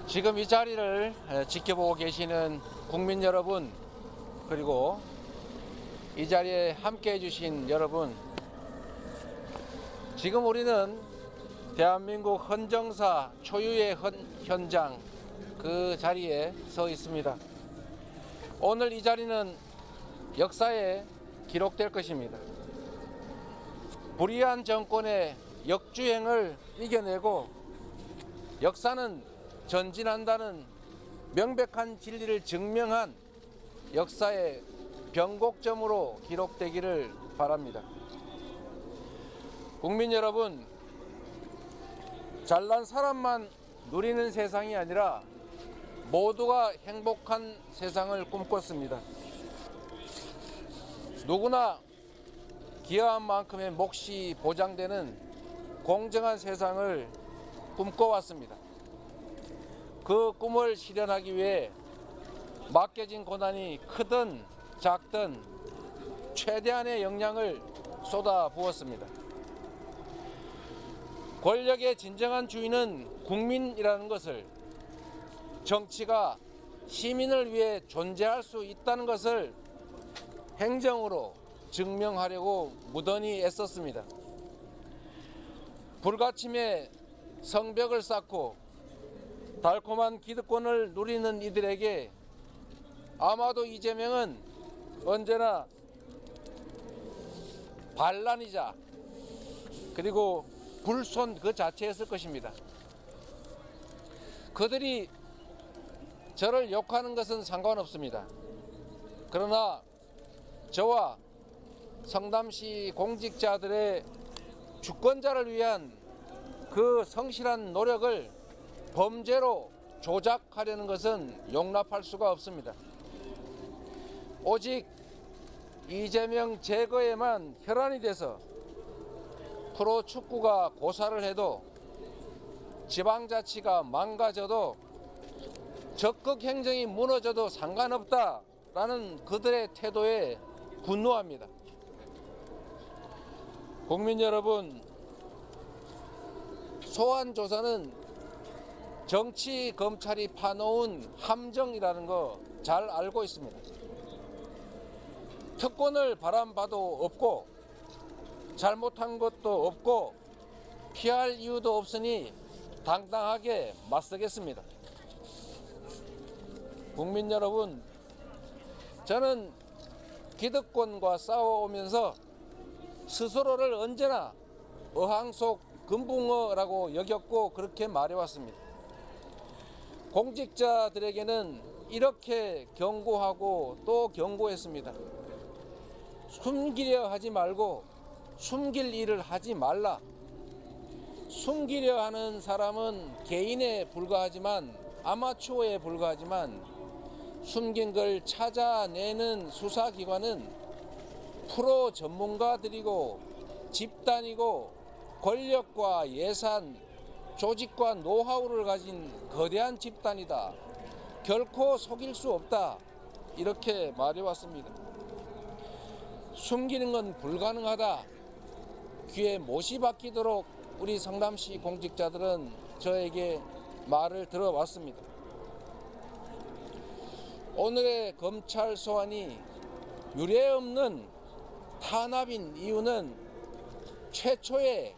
지금 이 자리를 지켜보고 계시는 국민 여러분, 그리고 이 자리에 함께 해주신 여러분, 지금 우리는 대한민국 헌정사 초유의 현장 그 자리에 서 있습니다. 오늘 이 자리는 역사에 기록될 것입니다. 불의한 정권의 역주행을 이겨내고 역사는 전진한다는 명백한 진리를 증명한 역사의 변곡점으로 기록되기를 바랍니다. 국민 여러분, 잘난 사람만 누리는 세상이 아니라 모두가 행복한 세상을 꿈꿨습니다. 누구나 기여한 만큼의 몫이 보장되는 공정한 세상을 꿈꿔왔습니다. 그 꿈을 실현하기 위해 맡겨진 고난이 크든 작든 최대한의 역량을 쏟아부었습니다. 권력의 진정한 주인은 국민이라는 것을, 정치가 시민을 위해 존재할 수 있다는 것을 행정으로 증명하려고 무던히 애썼습니다. 불가침에 성벽을 쌓고 달콤한 기득권을 누리는 이들에게 아마도 이재명은 언제나 반란이자 그리고 불손 그 자체였을 것입니다. 그들이 저를 욕하는 것은 상관없습니다. 그러나 저와 성남시 공직자들의 주권자를 위한 그 성실한 노력을 범죄로 조작하려는 것은 용납할 수가 없습니다. 오직 이재명 제거에만 혈안이 돼서 프로축구가 고사를 해도, 지방자치가 망가져도, 적극 행정이 무너져도 상관없다라는 그들의 태도에 분노합니다. 국민 여러분, 소환조사는 정치 검찰이 파놓은 함정이라는 거 잘 알고 있습니다. 특권을 바람봐도 없고 잘못한 것도 없고 피할 이유도 없으니 당당하게 맞서겠습니다. 국민 여러분, 저는 기득권과 싸워오면서 스스로를 언제나 어항 속 금붕어라고 여겼고 그렇게 말해왔습니다. 공직자들에게는 이렇게 경고하고 또 경고했습니다. 숨기려 하지 말고 숨길 일을 하지 말라. 숨기려 하는 사람은 개인에 불과하지만, 아마추어에 불과하지만, 숨긴 걸 찾아내는 수사기관은 프로 전문가들이고 집단이고 권력과 예산, 조직과 노하우를 가진 거대한 집단이다. 결코 속일 수 없다. 이렇게 말해왔습니다. 숨기는 건 불가능하다. 귀에 못이 박히도록 우리 성남시 공직자들은 저에게 말을 들어왔습니다. 오늘의 검찰 소환이 유례없는 탄압인 이유는 최초의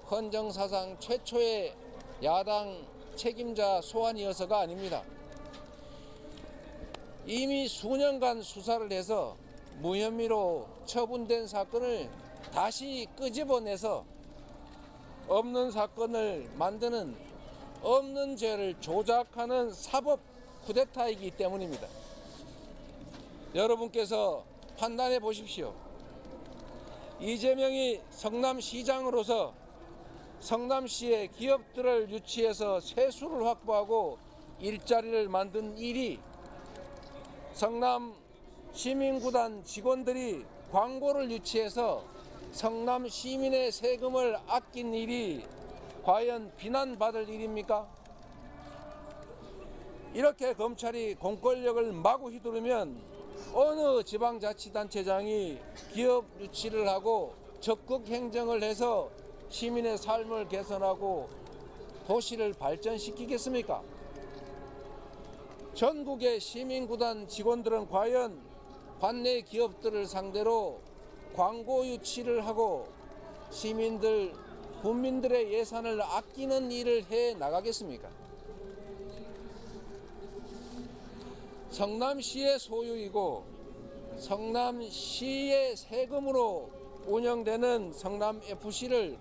헌정사상 최초의 야당 책임자 소환이어서가 아닙니다. 이미 수년간 수사를 해서 무혐의로 처분된 사건을 다시 끄집어내서 없는 사건을 만드는, 없는 죄를 조작하는 사법 쿠데타이기 때문입니다. 여러분께서 판단해 보십시오. 이재명이 성남시장으로서 성남시의 기업들을 유치해서 세수를 확보하고 일자리를 만든 일이, 성남 시민구단 직원들이 광고를 유치해서 성남 시민의 세금을 아낀 일이 과연 비난받을 일입니까? 이렇게 검찰이 공권력을 마구 휘두르면 어느 지방자치단체장이 기업 유치를 하고 적극 행정을 해서 시민의 삶을 개선하고 도시를 발전시키겠습니까? 전국의 시민구단 직원들은 과연 관내 기업들을 상대로 광고 유치를 하고 시민들, 국민들의 예산을 아끼는 일을 해 나가겠습니까? 성남시의 소유이고 성남시의 세금으로 운영되는 성남FC를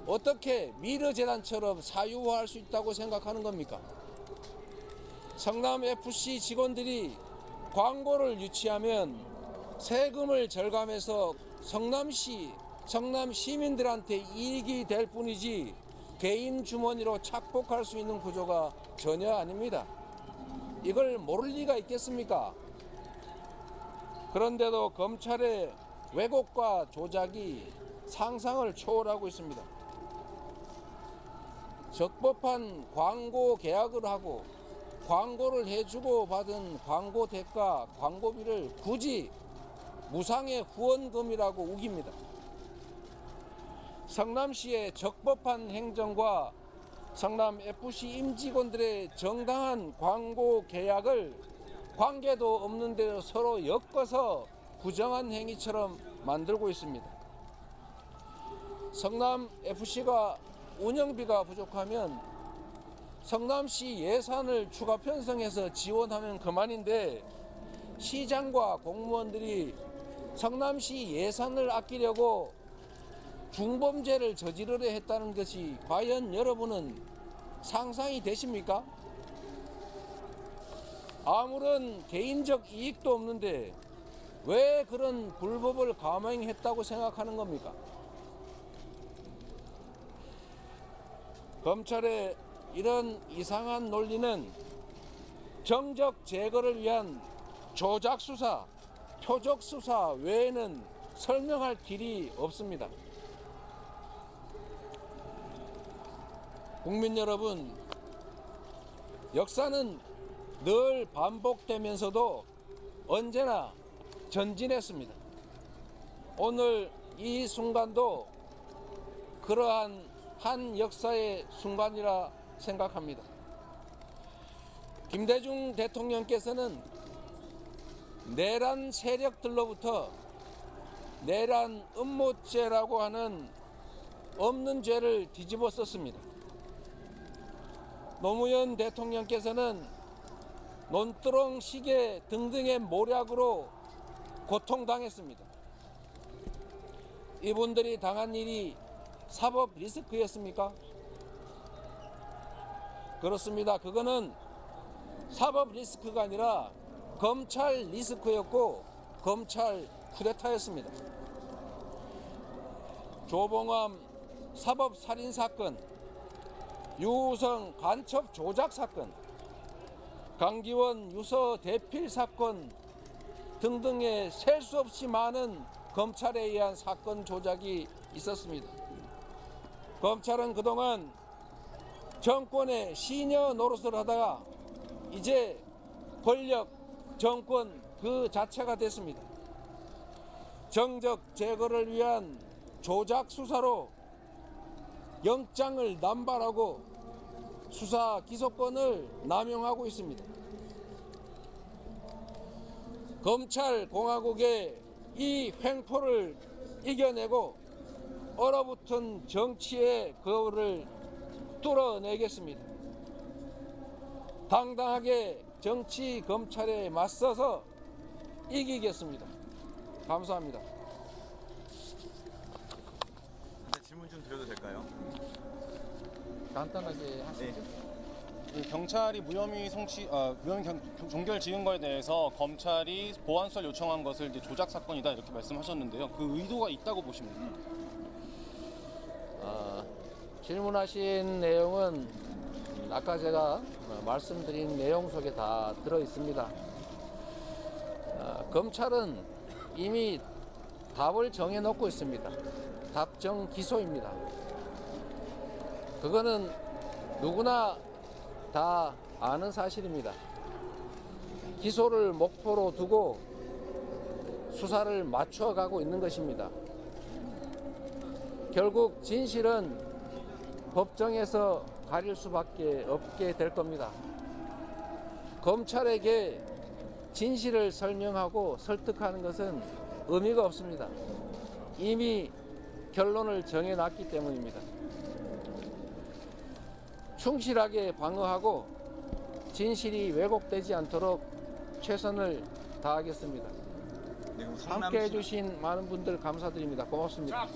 어떻게 미르재단처럼 사유화할 수 있다고 생각하는 겁니까? 성남FC 직원들이 광고를 유치하면 세금을 절감해서 성남시, 성남 시민들한테 이익이 될 뿐이지 개인 주머니로 착복할 수 있는 구조가 전혀 아닙니다. 이걸 모를 리가 있겠습니까? 그런데도 검찰의 왜곡과 조작이 상상을 초월하고 있습니다. 적법한 광고 계약을 하고 광고를 해주고 받은 광고 대가, 광고비를 굳이 무상의 후원금이라고 우깁니다. 성남시의 적법한 행정과 성남FC 임직원들의 정당한 광고 계약을 관계도 없는 대로 서로 엮어서 부정한 행위처럼 만들고 있습니다. 성남FC가 운영비가 부족하면 성남시 예산을 추가 편성해서 지원하면 그만인데 시장과 공무원들이 성남시 예산을 아끼려고 중범죄를 저지르려 했다는 것이 과연 여러분은 상상이 되십니까? 아무런 개인적 이익도 없는데 왜 그런 불법을 감행했다고 생각하는 겁니까? 검찰의 이런 이상한 논리는 정적 제거를 위한 조작 수사, 표적 수사 외에는 설명할 길이 없습니다. 국민 여러분, 역사는 늘 반복되면서도 언제나 전진했습니다. 오늘 이 순간도 그러한 한 역사의 순간이라 생각합니다. 김대중 대통령께서는 내란 세력들로부터 내란 음모죄라고 하는 없는 죄를 뒤집어 썼습니다. 노무현 대통령께서는 논두렁 시계 등등의 모략으로 고통당했습니다. 이분들이 당한 일이 사법 리스크였습니까? 그렇습니다. 그거는 사법 리스크가 아니라 검찰 리스크였고 검찰 쿠데타였습니다. 조봉암 사법살인사건, 유우성 간첩 조작 사건, 강기원 유서 대필 사건 등등의 셀 수 없이 많은 검찰에 의한 사건 조작이 있었습니다. 검찰은 그동안 정권의 시녀 노릇을 하다가 이제 권력, 정권 그 자체가 됐습니다. 정적 제거를 위한 조작 수사로 영장을 남발하고 수사 기소권을 남용하고 있습니다. 검찰 공화국의 이 횡포를 이겨내고 얼어붙은 정치의 거울을 뚫어내겠습니다. 당당하게 정치 검찰에 맞서서 이기겠습니다. 감사합니다. 네, 질문 좀 드려도 될까요? 간단하게 하시죠. 그 경찰이 무혐의 종결 지은 거에 대해서 검찰이 보완설 요청한 것을 이제 조작 사건이다 이렇게 말씀하셨는데요. 그 의도가 있다고 보십니까? 질문하신 내용은 아까 제가 말씀드린 내용 속에 다 들어 있습니다. 검찰은 이미 답을 정해놓고 있습니다. 답정 기소입니다. 그거는 누구나 다 아는 사실입니다. 기소를 목표로 두고 수사를 맞춰가고 있는 것입니다. 결국 진실은 법정에서 가릴 수밖에 없게 될 겁니다. 검찰에게 진실을 설명하고 설득하는 것은 의미가 없습니다. 이미 결론을 정해놨기 때문입니다. 충실하게 방어하고 진실이 왜곡되지 않도록 최선을 다하겠습니다. 네, 그럼 함께 해주신 많은 분들 감사드립니다. 고맙습니다.